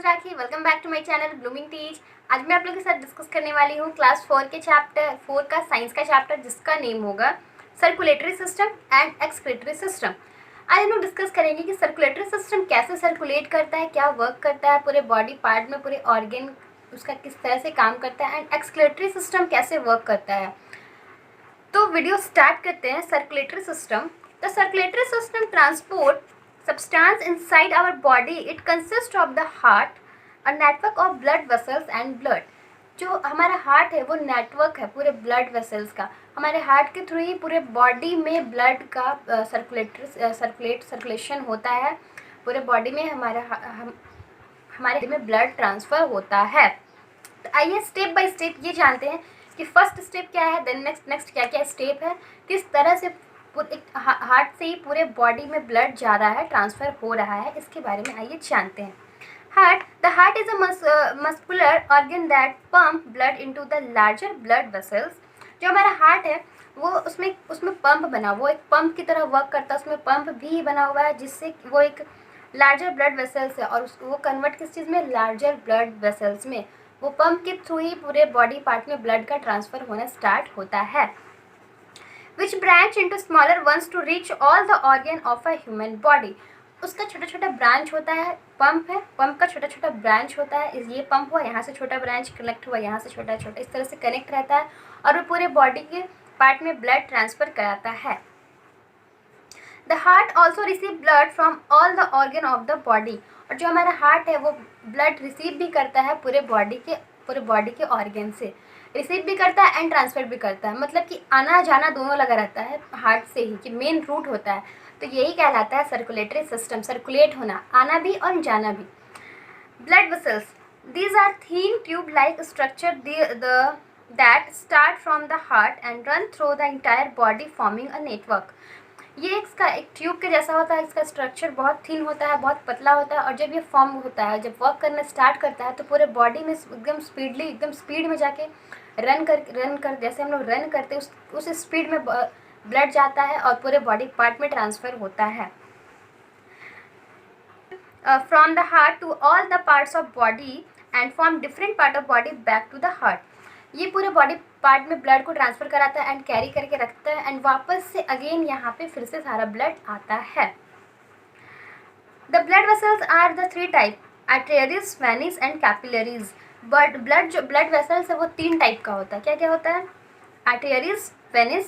Rakhi. Welcome back to my channel blooming teach. आज मैं आप लोगों के साथ डिस्कस करने वाली हूँ क्लास 4 के चैप्टर 4 का साइंस का चैप्टर, जिसका नेम होगा circulatory system and excretory system. आज हम लोग डिस्कस करेंगे कि सर्कुलेटरी सिस्टम कैसे सर्कुलेट करता है, क्या वर्क करता है पूरे बॉडी पार्ट में, पूरे ऑर्गेन उसका किस तरह से काम करता है, एंड एक्सक्रीटरी सिस्टम कैसे वर्क करता है। तो वीडियो स्टार्ट करते हैं। Circulatory system. The circulatory system transport substance inside our body. It consists of the heart, a network of blood vessels and blood. जो हमारा हार्ट है वो नेटवर्क है पूरे ब्लड वेसल्स का। हमारे हार्ट के थ्रू ही पूरे बॉडी में ब्लड का सर्कुलेशन होता है। पूरे बॉडी में हमारे में ब्लड ट्रांसफ़र होता है। तो आइए स्टेप बाय स्टेप ये जानते हैं कि फर्स्ट स्टेप क्या है, देन नेक्स्ट क्या क्या स्टेप है, किस तरह से हार्ट से ही पूरे बॉडी में ब्लड जा रहा है, ट्रांसफ़र हो रहा है। इसके बारे में आइए जानते हैं। The heart is a muscular organ that pump blood into the larger blood vessels. जो हमारा हार्ट है वो उसमें पंप बना, वो एक पंप की तरह वर्क करता है। उसमें पंप भी बना हुआ है जिससे वो एक लार्जर ब्लड वेसल्स है, और उसको वो कन्वर्ट किस चीज़ में, लार्जर ब्लड वेसल्स में। वो पंप के थ्रू ही पूरे बॉडी पार्ट में ब्लड का ट्रांसफ़र होना स्टार्ट होता है। which branch into smaller ones to reach all the organ of a human body. उसका छोटा छोटा ब्रांच होता है। पंप है, पंप का छोटा छोटा ब्रांच होता है। ये पंप हुआ, यहाँ से छोटा ब्रांच कनेक्ट हुआ, यहाँ से छोटा छोटा, इस तरह से कनेक्ट रहता है और वो पूरे बॉडी के पार्ट में ब्लड ट्रांसफ़र कराता है। The heart also receive blood from all the organ of the body. और जो हमारा हार्ट है वो ब्लड रिसीव भी करता है पूरे बॉडी के ऑर्गन से। रिसीव भी करता है एंड ट्रांसफ़र भी करता है, मतलब कि आना जाना दोनों लगा रहता है हार्ट से ही, कि मेन रूट होता है। तो यही कहलाता है सर्कुलेटरी सिस्टम, सर्कुलेट होना, आना भी और जाना भी। Blood vessels, these are thin tube like structure that start from the heart and run through the entire body forming a network. ये इसका एक ट्यूब के जैसा होता है। इसका स्ट्रक्चर बहुत थिन होता है, बहुत पतला होता है, और जब ये फॉर्म होता है, जब वर्क करना स्टार्ट करता है तो पूरे बॉडी में एकदम स्पीड में जाके रन कर जैसे हम लोग रन करते हैं उस स्पीड में ब्लड जाता है और पूरे बॉडी पार्ट में ट्रांसफ़र होता है। From the heart to all the parts of body and from different part of body back to the heart. ये पूरे बॉडी पार्ट में ब्लड को ट्रांसफ़र कराता है एंड कैरी करके रखता है, एंड वापस से अगेन यहाँ पे फिर से सारा ब्लड आता है। The blood vessels are the 3 type, arteries, veins and capillaries. But जो ब्लड वेसल्स है वो 3 टाइप का होता है। क्या क्या होता है? आर्टेरीज, वेनिस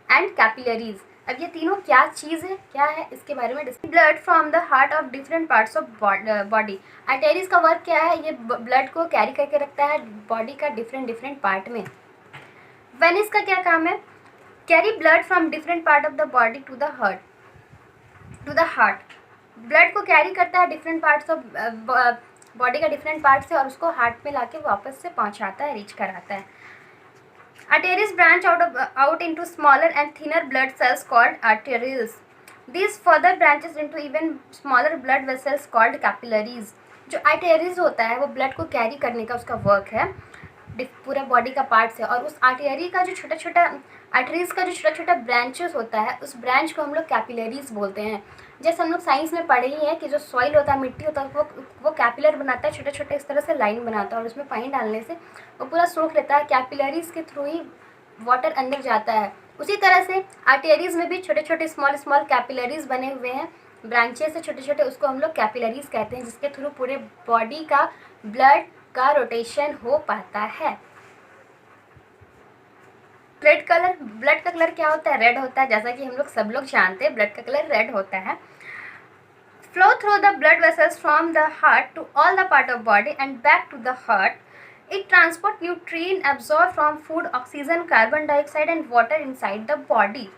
एंड कैपिलरीज। अब ये तीनों क्या चीज़ है, क्या है, इसके बारे में blood from the heart of different parts of body. Arteries का वर्क क्या है? ये ब्लड को कैरी करके रखता है बॉडी का डिफरेंट पार्ट में। वेनिस का क्या काम है? Carry blood from different part of the body to the heart. Blood को कैरी करता है डिफरेंट पार्ट्स ऑफ बॉडी का डिफरेंट पार्ट से, और उसको हार्ट में लाके वापस से पहुंचाता है, रीच कराता है। Arteries branch out into smaller and thinner blood cells called arteries. These further branches into even smaller blood vessels called capillaries. जो arteries होता है वो ब्लड को कैरी करने का उसका वर्क है पूरा बॉडी का पार्ट से, और उस आर्टरी का जो आर्टरीज का जो छोटा छोटा ब्रांचेस होता है उस ब्रांच को हम लोग कैपिलरीज बोलते हैं। जैसे हम लोग साइंस में पढ़े ही हैं कि जो सॉइल होता है, मिट्टी होता है, वो कैपिलर बनाता है, छोटे छोटे इस तरह से लाइन बनाता है, और उसमें पानी डालने से वो पूरा सोख लेता है। कैपिलरीज के थ्रू ही वाटर अंदर जाता है। उसी तरह से आर्टरीज में भी छोटे छोटे स्मॉल कैपिलरीज बने हुए हैं, ब्रांचेस से छोटे छोटे, उसको हम लोग कैपिलरीज कहते हैं, जिसके थ्रू पूरे बॉडी का ब्लड का रोटेशन हो पाता है। ब्लड का कलर क्या होता है? रेड होता है। जैसा कि हम लोग सब लोग जानते हैं ब्लड का कलर रेड होता है। Flow through the blood vessels from the heart to all the part of body and back to the heart. It transport nutrient absorb from food, oxygen, carbon dioxide and water inside the body.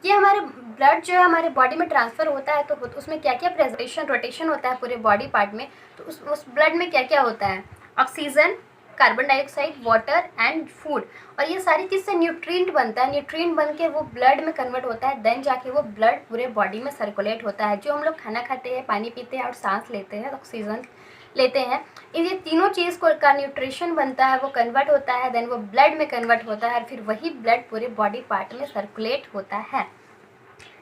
ये हमारे blood जो है हमारे body में transfer होता है, तो उसमें क्या क्या रोटेशन होता है पूरे बॉडी पार्ट में। तो उस ब्लड में क्या क्या होता है? Oxygen, carbon dioxide, water and food, और ये सारी चीज़ से न्यूट्रिएंट बनता है। न्यूट्रिएंट बन के वो ब्लड में कन्वर्ट होता है, देन जाके वो ब्लड पूरे बॉडी में सर्कुलेट होता है। जो हम लोग खाना खाते हैं, पानी पीते हैं और सांस लेते हैं, ऑक्सीजन लेते हैं, ये तीनों चीज़ को का न्यूट्रिशन बनता है, वो कन्वर्ट होता है, देन वो ब्लड में कन्वर्ट होता है, और फिर वही ब्लड पूरे बॉडी पार्ट में सर्कुलेट होता है।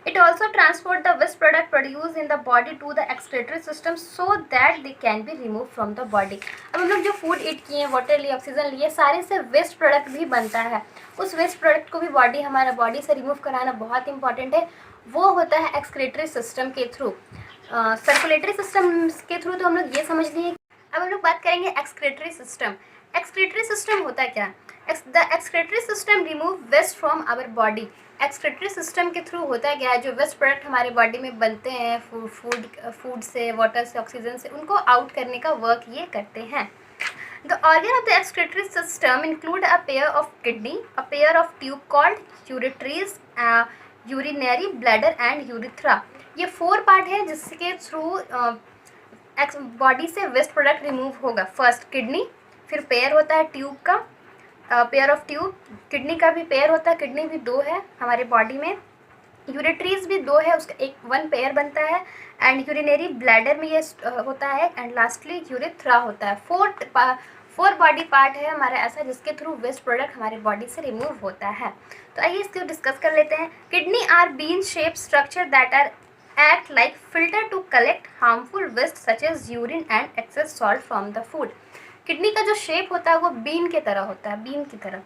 It also transport the waste product produced in the body to the excretory system so that they can be removed from the body. अब हम लोग जो फूड ईट किए हैं, वाटर लिए, ऑक्सीजन लिए, सारे से वेस्ट प्रोडक्ट भी बनता है. उस वेस्ट प्रोडक्ट को भी हमारा बॉडी से रिमूव कराना बहुत इंपॉर्टेंट है. वो होता है एक्सक्रेटरी सिस्टम के थ्रू. सर्कुलेटरी सिस्टम के थ्रू तो हम लोग ये समझ लिए. अब हम लोग बात करेंगे एक्सक्रेटरी सिस्टम. एक्सक्रेटरी सिस्टम होता है क्या? The excretory system remove waste from our body. Excretory system के थ्रू होता है क्या? जो वेस्ट प्रोडक्ट हमारे बॉडी में बनते हैं फूड से, वाटर से, ऑक्सीजन से, उनको आउट करने का वर्क ये करते हैं. The organ of the excretory system include a pair of kidney, a pair of tube called ureters, urinary bladder and urethra. ये 4 पार्ट है जिसके थ्रू बॉडी से वेस्ट प्रोडक्ट रिमूव होगा. फर्स्ट किडनी, फिर पेयर होता है ट्यूब का, pair of tube. Kidney का भी पेयर होता है, किडनी भी 2 है हमारे बॉडी में. यूरेट्रीज भी 2 है, उसका 1 पेयर बनता है. एंड यूरिनरी ब्लैडर में ये होता है. एंड लास्टली यूरिथ्रा होता है. 4 बॉडी पार्ट है हमारा ऐसा जिसके थ्रू वेस्ट प्रोडक्ट हमारे बॉडी से रिमूव होता है. तो आइए इसको डिस्कस कर लेते हैं. Kidney are bean shape structure that are act like filter to collect harmful waste such as urine and excess salt from the food. Kidney का जो शेप होता है वो बीन की तरह होता है, बीन की तरह.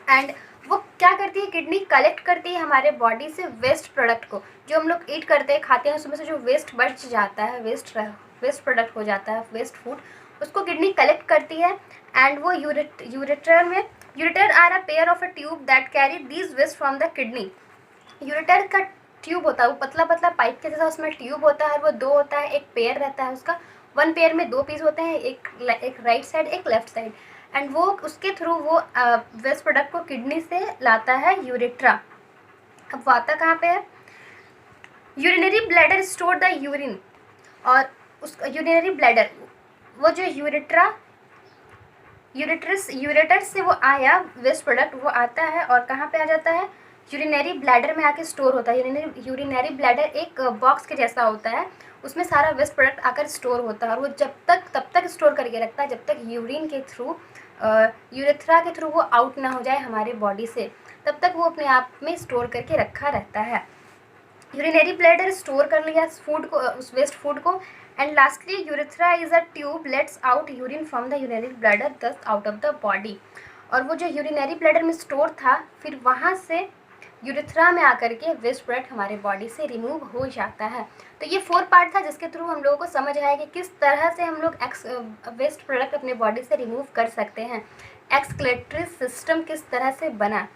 एंड वो क्या करती है? किडनी कलेक्ट करती है हमारे बॉडी से वेस्ट प्रोडक्ट को, जो हम लोग ईट करते हैं, खाते हैं, उसमें से जो वेस्ट बच जाता है, वेस्ट प्रोडक्ट हो जाता है, वेस्ट फूड, उसको किडनी कलेक्ट करती है. एंड वो ureter are a pair of a tube that carry these waste from the kidney. Ureter का ट्यूब होता है, वो पतला पतला पाइप के जैसा उसमें ट्यूब होता है. वो 2 होता है, एक पेयर रहता है उसका. 1 पेयर में 2 पीस होते हैं, एक राइट साइड, एक लेफ्ट साइड. एंड वो उसके थ्रू वो वेस्ट प्रोडक्ट को किडनी से लाता है यूरेट्रा. अब वो आता कहाँ पे है? Urinary bladder store the urine. और उस यूरिनरी ब्लैडर, वो जो यूरेटर से वो आया वेस्ट प्रोडक्ट, वो आता है और कहाँ पे आ जाता है? यूरिनरी ब्लैडर में आके स्टोर होता है. यूरिनरी ब्लैडर एक बॉक्स के जैसा होता है, उसमें सारा वेस्ट प्रोडक्ट आकर स्टोर होता है. और वो तब तक स्टोर करके रखता है जब तक यूरिन के थ्रू, यूरेथ्रा के थ्रू वो आउट ना हो जाए हमारे बॉडी से. तब तक वो अपने आप में स्टोर करके रखा रहता है. यूरिनरी ब्लैडर स्टोर कर लिया फूड को, उस वेस्ट फूड को. And lastly urethra is a tube let's out urine from the urinary bladder दस आउट ऑफ द बॉडी. और वो जो यूरिनरी ब्लैडर में स्टोर था, फिर वहाँ से यूरेथ्रा में आकर के वेस्ट प्रोडक्ट हमारे बॉडी से रिमूव हो जाता है. तो ये 4 पार्ट था जिसके थ्रू हम लोगों को समझ आया कि किस तरह से हम लोग वेस्ट प्रोडक्ट अपने बॉडी से रिमूव कर सकते हैं. एक्सक्रेटरी सिस्टम किस तरह से बना.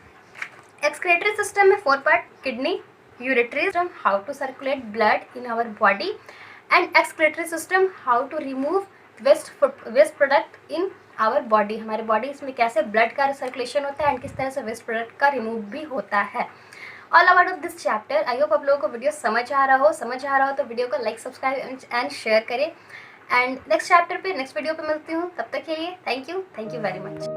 एक्सक्रेटरी सिस्टम में 4 पार्ट: किडनी, यूरेटरी system, how to circulate blood in our body, and excretory system, how to remove waste product in our body. हमारे बॉडी में कैसे ब्लड का सर्कुलेशन होता है एंड किस तरह से वेस्ट प्रोडक्ट का रिमूव भी होता है. All about of this chapter. I hope आप लोगों को वीडियो समझ आ रहा हो तो वीडियो को लाइक, सब्सक्राइब एंड शेयर करें. एंड नेक्स्ट चैप्टर पे, नेक्स्ट वीडियो पे मिलती हूँ. तब तक के लिए थैंक यू वेरी मच.